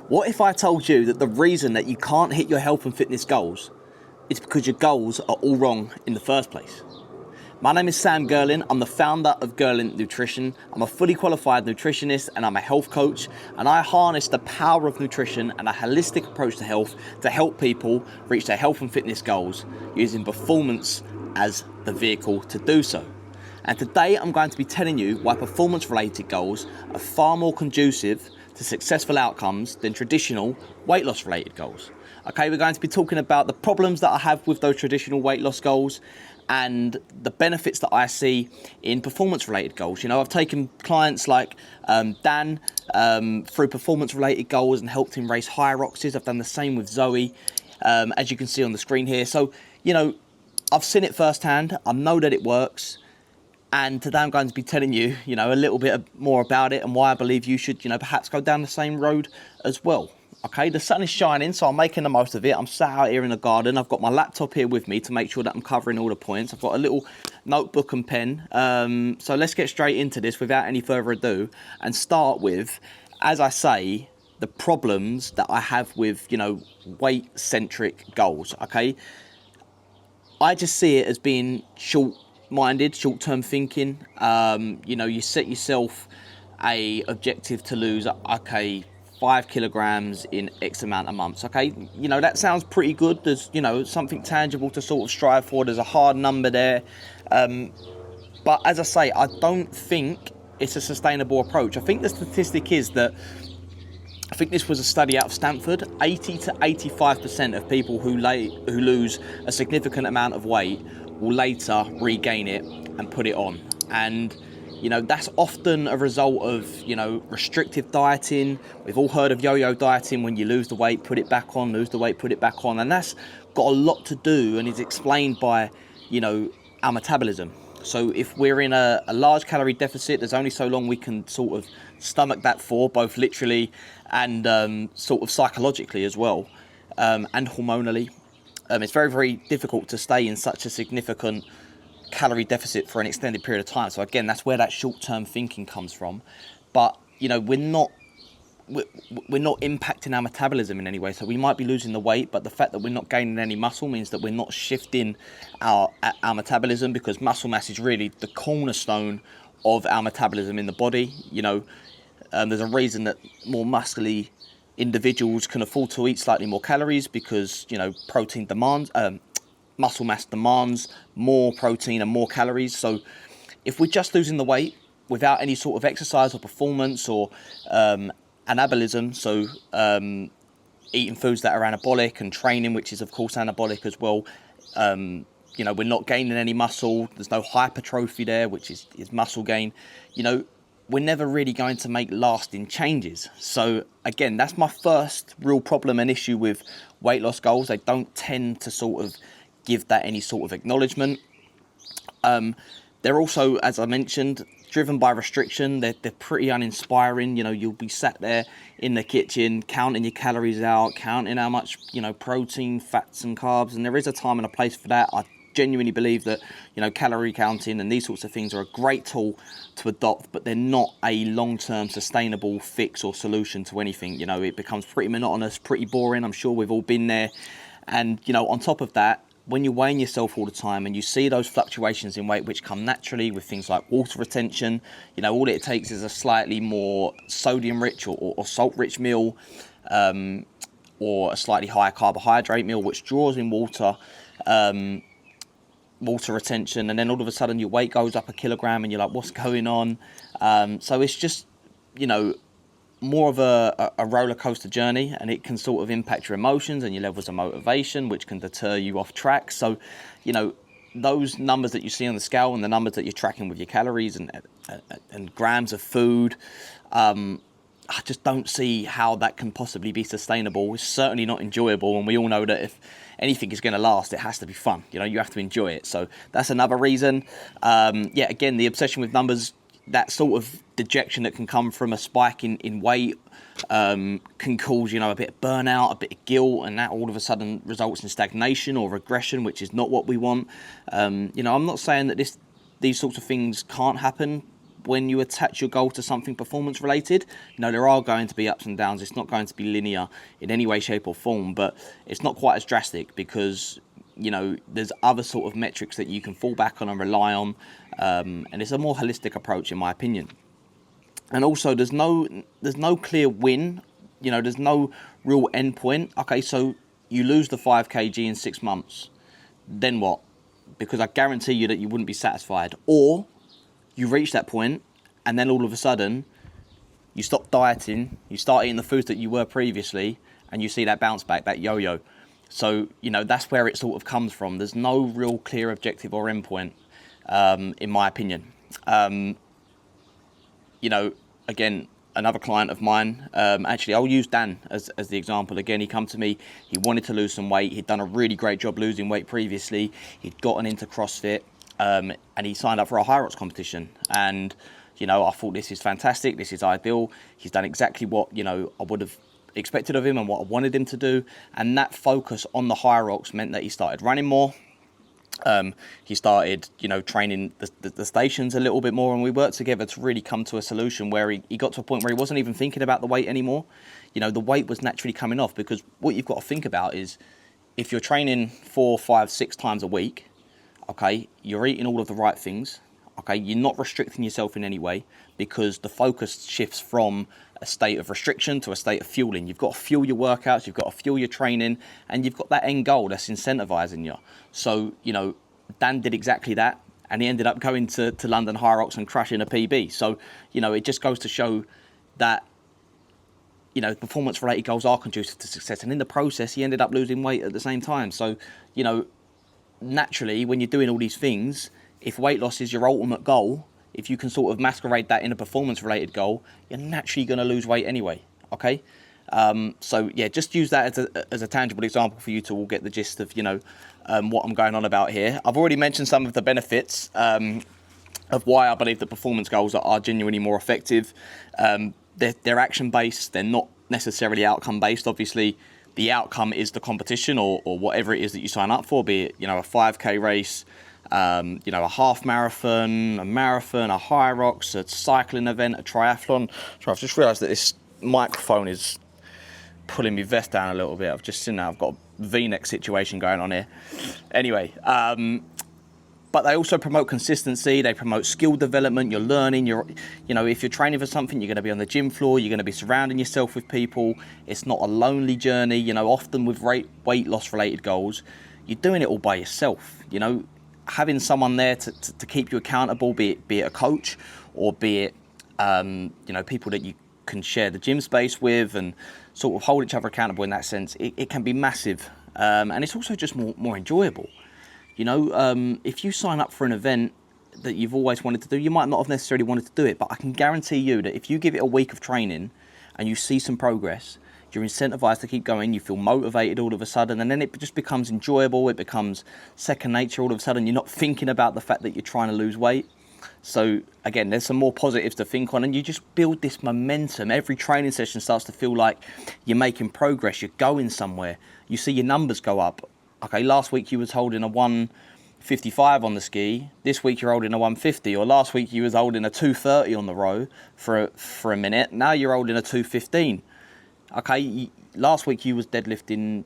What if I told you that the reason that you can't hit your health and fitness goals is because your goals are all wrong in the first place? My name is Sam Gerlin. I'm the founder of Gerlin Nutrition. I'm a fully qualified nutritionist and I'm a health coach, and I harness the power of nutrition and a holistic approach to health to help people reach their health and fitness goals using performance as the vehicle to do so. And today I'm going to be telling you why performance-related goals are far more conducive to successful outcomes than traditional weight loss related goals. Okay, we're going to be talking about the problems that I have with those traditional weight loss goals and the benefits that I see in performance related goals. You know, I've taken clients like Dan through performance related goals and helped him race higher oxys. I've done the same with Zoe, as you can see on the screen here. So, you know, I've seen it firsthand. I know that it works. And today I'm going to be telling you, you know, a little bit more about it and why I believe you should, you know, perhaps go down the same road as well. Okay, the sun is shining, so I'm making the most of it. I'm sat out here in the garden. I've got my laptop here with me to make sure that I'm covering all the points. I've got a little notebook and pen. So let's get straight into this without any further ado and start with, as I say, the problems that I have with, you know, weight-centric goals, okay? I just see it as being short-minded, short-term thinking. You know, you set yourself a objective to lose, okay, 5 kilograms in X amount of months, okay? You know, that sounds pretty good. There's, you know, something tangible to sort of strive for. There's a hard number there. But as I say, I don't think it's a sustainable approach. I think the statistic is that, I think this was a study out of Stanford, 80 to 85% of people who lose a significant amount of weight will later regain it and put it on. And, you know, that's often a result of, you know, restrictive dieting. We've all heard of yo-yo dieting, when you lose the weight, put it back on, lose the weight, put it back on. And that's got a lot to do and is explained by, you know, our metabolism. So if we're in a large calorie deficit, there's only so long we can sort of stomach that for, both literally and sort of psychologically as well, and hormonally. It's very, very difficult to stay in such a significant calorie deficit for an extended period of time. So again, that's where that short-term thinking comes from. But, you know, we're not impacting our metabolism in any way. So we might be losing the weight, but the fact that we're not gaining any muscle means that we're not shifting our metabolism, because muscle mass is really the cornerstone of our metabolism in the body. You know, there's a reason that more muscly individuals can afford to eat slightly more calories, because, you know, protein demands, muscle mass demands more protein and more calories. So if we're just losing the weight without any sort of exercise or performance or anabolism, so eating foods that are anabolic and training, which is of course anabolic as well, you know, we're not gaining any muscle. There's no hypertrophy there, which is muscle gain. You know, we're never really going to make lasting changes. So again, that's my first real problem and issue with weight loss goals. They don't tend to sort of give that any sort of acknowledgement. They're also, as I mentioned, driven by restriction. They're pretty uninspiring. You know, you'll be sat there in the kitchen counting your calories out, counting how much, you know, protein, fats and carbs, and there is a time and a place for that. I genuinely believe that, you know, calorie counting and these sorts of things are a great tool to adopt, but they're not a long-term sustainable fix or solution to anything. You know, it becomes pretty monotonous, pretty boring. I'm sure we've all been there. And, you know, on top of that, when you're weighing yourself all the time and you see those fluctuations in weight, which come naturally with things like water retention, you know, all it takes is a slightly more sodium-rich or salt-rich meal, or a slightly higher carbohydrate meal, which draws in water, water retention, and then all of a sudden your weight goes up a kilogram and you're like, what's going on? So it's just, you know, more of a roller coaster journey, and it can sort of impact your emotions and your levels of motivation, which can deter you off track. So, you know, those numbers that you see on the scale and the numbers that you're tracking with your calories and grams of food, I just don't see how that can possibly be sustainable. It's certainly not enjoyable, and we all know that if anything is going to last, it has to be fun. You know, you have to enjoy it. So that's another reason. Yeah, again, the obsession with numbers, that sort of dejection that can come from a spike in weight can cause, you know, a bit of burnout, a bit of guilt, and that all of a sudden results in stagnation or regression, which is not what we want. You know, I'm not saying that these sorts of things can't happen. when you attach your goal to something performance related, there are going to be ups and downs. It's not going to be linear in any way, shape or form, but it's not quite as drastic because, there's other sort of metrics that you can fall back on and rely on. And it's a more holistic approach, in my opinion. And also there's no clear win, there's no real end point. Okay, so you lose the 5 kg in 6 months, then what? Because I guarantee you that you wouldn't be satisfied. Or you reach that point and then all of a sudden you stop dieting, you start eating the foods that you were previously, and you see that bounce back, that yo-yo. So, that's where it sort of comes from. There's no real clear objective or endpoint, in my opinion. Again, another client of mine, actually, I'll use Dan as the example. Again, he come to me, he wanted to lose some weight. He'd done a really great job losing weight previously. He'd gotten into CrossFit, and he signed up for a High Rocks competition. And, I thought this is fantastic. This is ideal. He's done exactly what, I would have expected of him and what I wanted him to do. And that focus on the High Rocks meant that he started running more. He started, training the stations a little bit more, and we worked together to really come to a solution where he got to a point where he wasn't even thinking about the weight anymore. The weight was naturally coming off, because what you've got to think about is if you're training 4, 5, 6 times a week, okay, you're eating all of the right things, okay, you're not restricting yourself in any way, because the focus shifts from a state of restriction to a state of fueling. You've got to fuel your workouts, you've got to fuel your training, and you've got that end goal that's incentivizing you. So, Dan did exactly that, and he ended up going to London High Rocks and crushing a PB. So, it just goes to show that, performance-related goals are conducive to success. And in the process, he ended up losing weight at the same time. So, naturally, when you're doing all these things, if weight loss is your ultimate goal, if you can sort of masquerade that in a performance-related goal, you're naturally going to lose weight anyway, okay? So, yeah, just use that as a tangible example for you to all get the gist of, what I'm going on about here. I've already mentioned some of the benefits of why I believe that performance goals are genuinely more effective. They're action-based. They're not necessarily outcome-based. Obviously, the outcome is the competition or whatever it is that you sign up for, be it, a 5K race, a half marathon, a marathon, a High Rocks, a cycling event, a triathlon. So I've just realised that this microphone is pulling my vest down a little bit. I've just seen that I've got a V-neck situation going on here. Anyway, but they also promote consistency. They promote skill development. You're learning. If you're training for something, you're going to be on the gym floor. You're going to be surrounding yourself with people. It's not a lonely journey. Often with weight loss related goals, you're doing it all by yourself. Having someone there to keep you accountable, be it a coach or be it people that you can share the gym space with and sort of hold each other accountable in that sense, it can be massive, and it's also just more enjoyable. If you sign up for an event that you've always wanted to do, you might not have necessarily wanted to do it, but I can guarantee you that if you give it a week of training and you see some progress, you're incentivized to keep going, you feel motivated all of a sudden, and then it just becomes enjoyable, it becomes second nature. All of a sudden you're not thinking about the fact that you're trying to lose weight. So again, there's some more positives to think on, and you just build this momentum. Every training session starts to feel like you're making progress, you're going somewhere. You see your numbers go up. Okay, last week you was holding a 155 on the ski, this week you're holding a 150, or last week you was holding a 230 on the row for a minute, now you're holding a 215. Okay, last week you was deadlifting,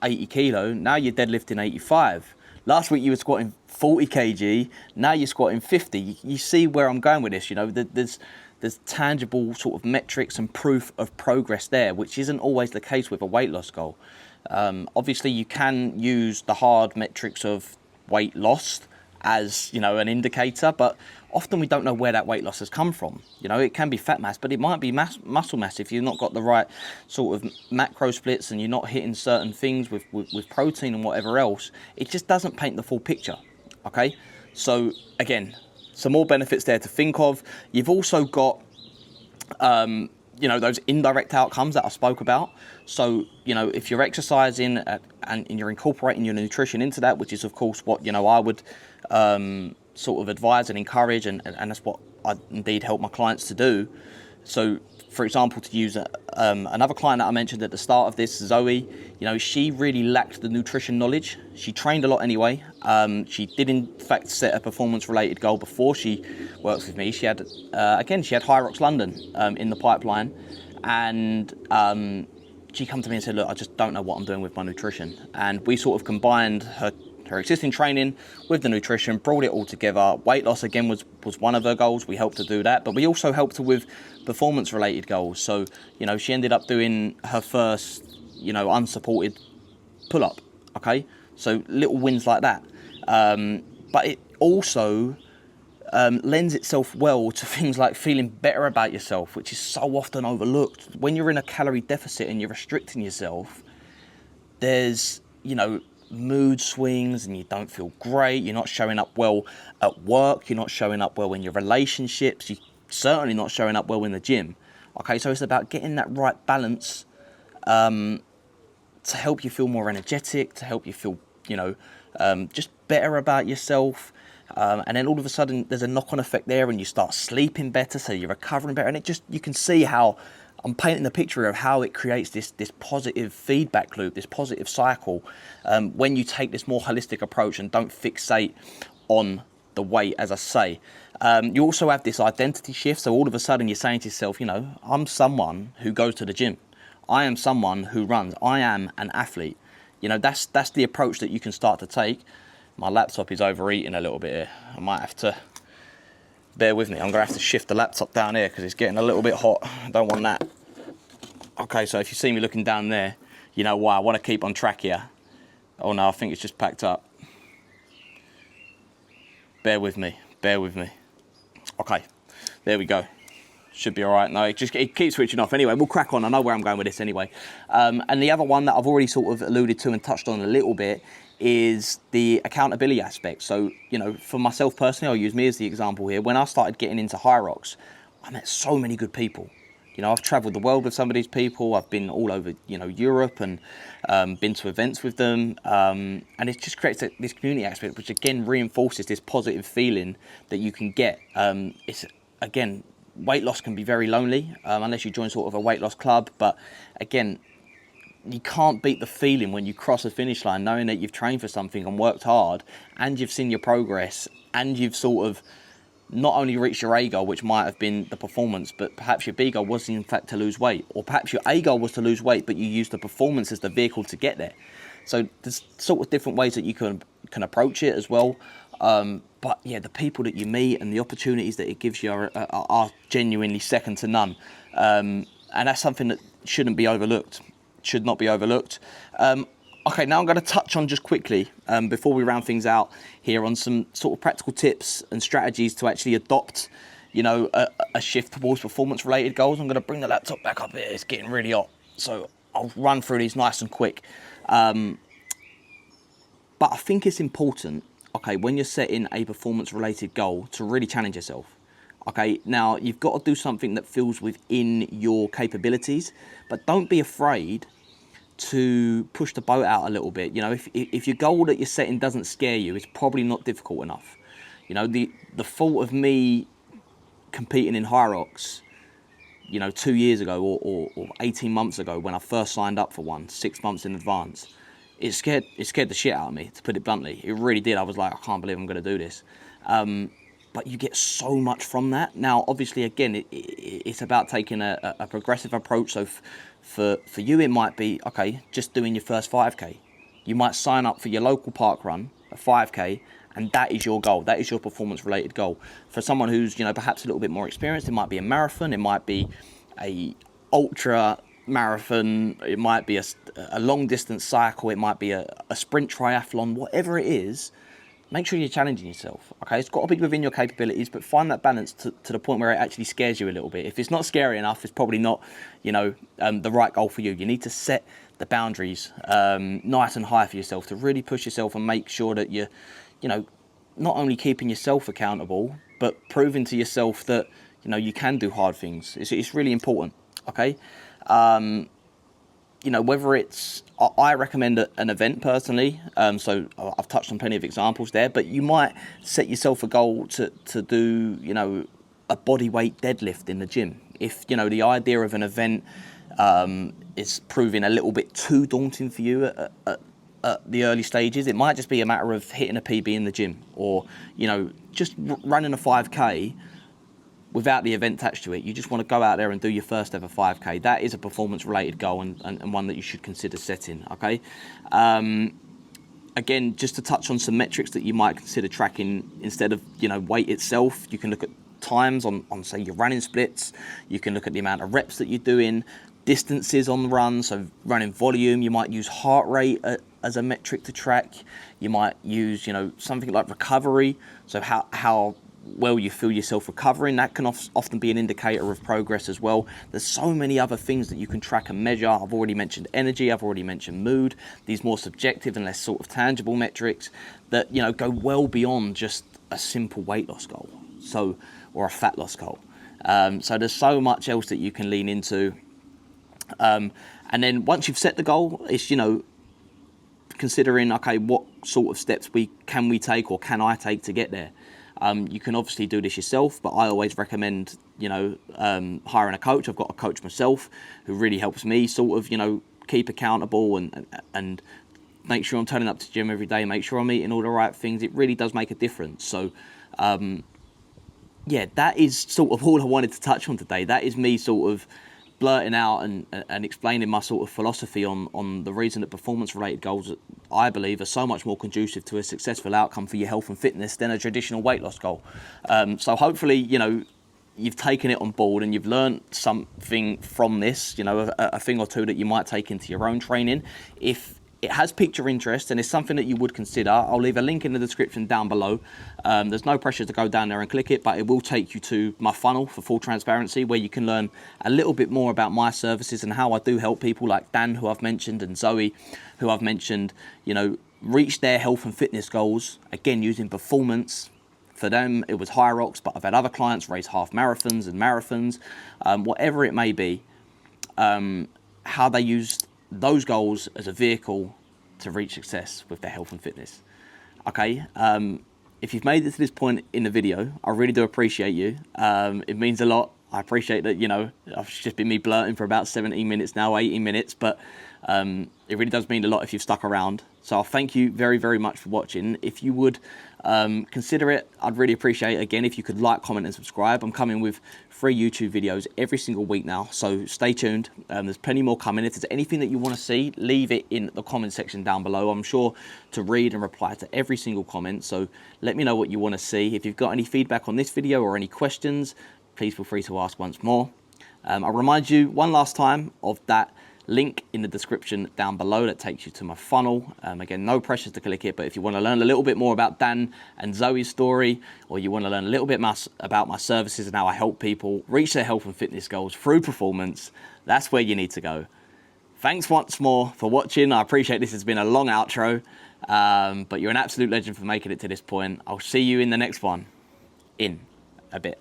80 kilo, now you're deadlifting 85. Last week you were squatting 40 kg, now you're squatting 50. You see where I'm going with this, there's tangible sort of metrics and proof of progress there, which isn't always the case with a weight loss goal. Obviously you can use the hard metrics of weight lost as, an indicator, but often we don't know where that weight loss has come from. It can be fat mass, but it might be muscle mass if you've not got the right sort of macro splits and you're not hitting certain things with protein and whatever else. It just doesn't paint the full picture, okay? So again, some more benefits there to think of. You've also got, those indirect outcomes that I spoke about. So, if you're exercising and you're incorporating your nutrition into that, which is of course what, I would sort of advise and encourage, and that's what I indeed help my clients to do. So For example, to use another client that I mentioned at the start of this, Zoe, she really lacked the nutrition knowledge. She trained a lot anyway. She did in fact set a performance-related goal before she works with me. She had, she had High Rocks London in the pipeline, and she come to me and said, look, I just don't know what I'm doing with my nutrition. And we sort of combined her existing training with the nutrition, brought it all together. Weight loss again was one of her goals. We helped her do that, but we also helped her with performance related goals. So she ended up doing her first unsupported pull-up. Okay, so little wins like that, but it also lends itself well to things like feeling better about yourself, which is so often overlooked. When you're in a calorie deficit and you're restricting yourself, there's mood swings and you don't feel great. You're not showing up well at work. You're not showing up well in your relationships. You're certainly not showing up well in the gym. Okay, so it's about getting that right balance to help you feel more energetic, to help you feel, just better about yourself. And then all of a sudden there's a knock-on effect there and you start sleeping better, so you're recovering better. And you can see how I'm painting the picture of how it creates this positive feedback loop, this positive cycle, when you take this more holistic approach and don't fixate on the weight, as I say. You also have this identity shift, so all of a sudden you're saying to yourself, I'm someone who goes to the gym. I am someone who runs. I am an athlete. That's the approach that you can start to take. My laptop is overeating a little bit here. I might have to bear with me. I'm going to have to shift the laptop down here because it's getting a little bit hot. I don't want that. Okay, so if you see me looking down there, you know why. I want to keep on track here. Oh no, I think it's just packed up. Bear with me. Okay, there we go. Should be all right. No, it keeps switching off. Anyway, we'll crack on. I know where I'm going with this anyway. And the other one that I've already sort of alluded to and touched on a little bit is the accountability aspect. So, for myself personally, I'll use me as the example here. When I started getting into High Rocks, I met so many good people. I've travelled the world with some of these people. I've been all over, Europe and been to events with them. And it just creates this community aspect, which again reinforces this positive feeling that you can get. Weight loss can be very lonely unless you join sort of a weight loss club. But again, you can't beat the feeling when you cross a finish line, knowing that you've trained for something and worked hard and you've seen your progress and you've sort of not only reached your A goal, which might have been the performance, but perhaps your B goal was in fact to lose weight, or perhaps your A goal was to lose weight, but you used the performance as the vehicle to get there. So there's sort of different ways that you can approach it as well. But yeah, the people that you meet and the opportunities that it gives you are genuinely second to none. And that's something that should not be overlooked. Okay, now I'm going to touch on just quickly, before we round things out here, on some sort of practical tips and strategies to actually adopt, a shift towards performance-related goals. I'm going to bring the laptop back up here. It's getting really hot, so I'll run through these nice and quick. But I think it's important, okay, when you're setting a performance-related goal, to really challenge yourself. Okay, now you've got to do something that feels within your capabilities, but don't be afraid to push the boat out a little bit. If your goal that you're setting doesn't scare you, it's probably not difficult enough. The thought of me competing in High Rocks, 2 years ago or 18 months ago when I first signed up for one, 6 months in advance, it scared the shit out of me, to put it bluntly. It really did. I was like, I can't believe I'm going to do this. But you get so much from that. Now, obviously, again, it's about taking a progressive approach. So for you, it might be, okay, just doing your first 5K. You might sign up for your local park run, a 5K, and that is your goal. That is your performance-related goal. For someone who's, perhaps a little bit more experienced, it might be a marathon, it might be a ultra marathon, it might be a long-distance cycle, it might be a sprint triathlon, whatever it is. Make sure you're challenging yourself, okay? It's got to be within your capabilities, but find that balance to the point where it actually scares you a little bit. If it's not scary enough, it's probably not, the right goal for you. You need to set the boundaries nice and high for yourself to really push yourself and make sure that you're, not only keeping yourself accountable, but proving to yourself that, you can do hard things. It's really important, okay? Whether it's, I recommend an event personally, so I've touched on plenty of examples there, but you might set yourself a goal to do, a body weight deadlift in the gym. If, you know, the idea of an event is proving a little bit too daunting for you at the early stages, it might just be a matter of hitting a PB in the gym, or, you know, just running a 5K without the event attached to it. You just want to go out there and do your first ever 5K. That is a performance related goal, and one that you should consider setting, okay? Again, just to touch on some metrics that you might consider tracking instead of, you know, weight itself. You can look at times on say your running splits. You can look at the amount of reps that you're doing, distances on the run, so running volume. You might use heart rate as a metric to track. You might use, you know, something like recovery, so how well you feel yourself recovering. That can often be an indicator of progress as well. There's so many other things that you can track and measure. I've already mentioned energy, I've already mentioned mood, these more subjective and less sort of tangible metrics that, you know, go well beyond just a simple weight loss goal, so, or a fat loss goal. So there's so much else that you can lean into. And then once you've set the goal, it's, you know, considering, okay, what sort of steps can we take, or can I take to get there? You can obviously do this yourself, but I always recommend, you know, hiring a coach. I've got a coach myself who really helps me sort of, you know, keep accountable and make sure I'm turning up to the gym every day, make sure I'm eating all the right things. It really does make a difference. So, yeah, that is sort of all I wanted to touch on today. That is me sort of blurting out and explaining my sort of philosophy on the reason that performance-related goals, I believe, are so much more conducive to a successful outcome for your health and fitness than a traditional weight loss goal. So hopefully, you know, you've taken it on board and you've learned something from this, you know, a thing or two that you might take into your own training. If it has piqued your interest and it's something that you would consider, I'll leave a link in the description down below. There's no pressure to go down there and click it, but it will take you to my funnel, for full transparency, where you can learn a little bit more about my services and how I do help people like Dan, who I've mentioned, and Zoe, who I've mentioned, you know, reach their health and fitness goals, again, using performance. For them, it was high rocks, but I've had other clients race half marathons and marathons, whatever it may be, how they used those goals as a vehicle to reach success with their health and fitness. Okay, if you've made it to this point in the video, I really do appreciate you. It means a lot. I appreciate that, you know, I've just been me blurting for about 17 minutes now, 18 minutes, but it really does mean a lot if you've stuck around. So I'll thank you very, very much for watching. If you would consider it, I'd really appreciate it. Again, if you could like, comment and subscribe. I'm coming with free YouTube videos every single week now, so stay tuned. There's plenty more coming. If there's anything that you want to see, leave it in the comment section down below. I'm sure to read and reply to every single comment, so let me know what you want to see. If you've got any feedback on this video or any questions, please feel free to ask once more. I'll remind you one last time of that link in the description down below that takes you to my funnel. Again, no pressure to click it, but if you want to learn a little bit more about Dan and Zoe's story, or you want to learn a little bit about my services and how I help people reach their health and fitness goals through performance, that's where you need to go. Thanks once more for watching. I appreciate this has been a long outro, but you're an absolute legend for making it to this point. I'll see you in the next one in a bit.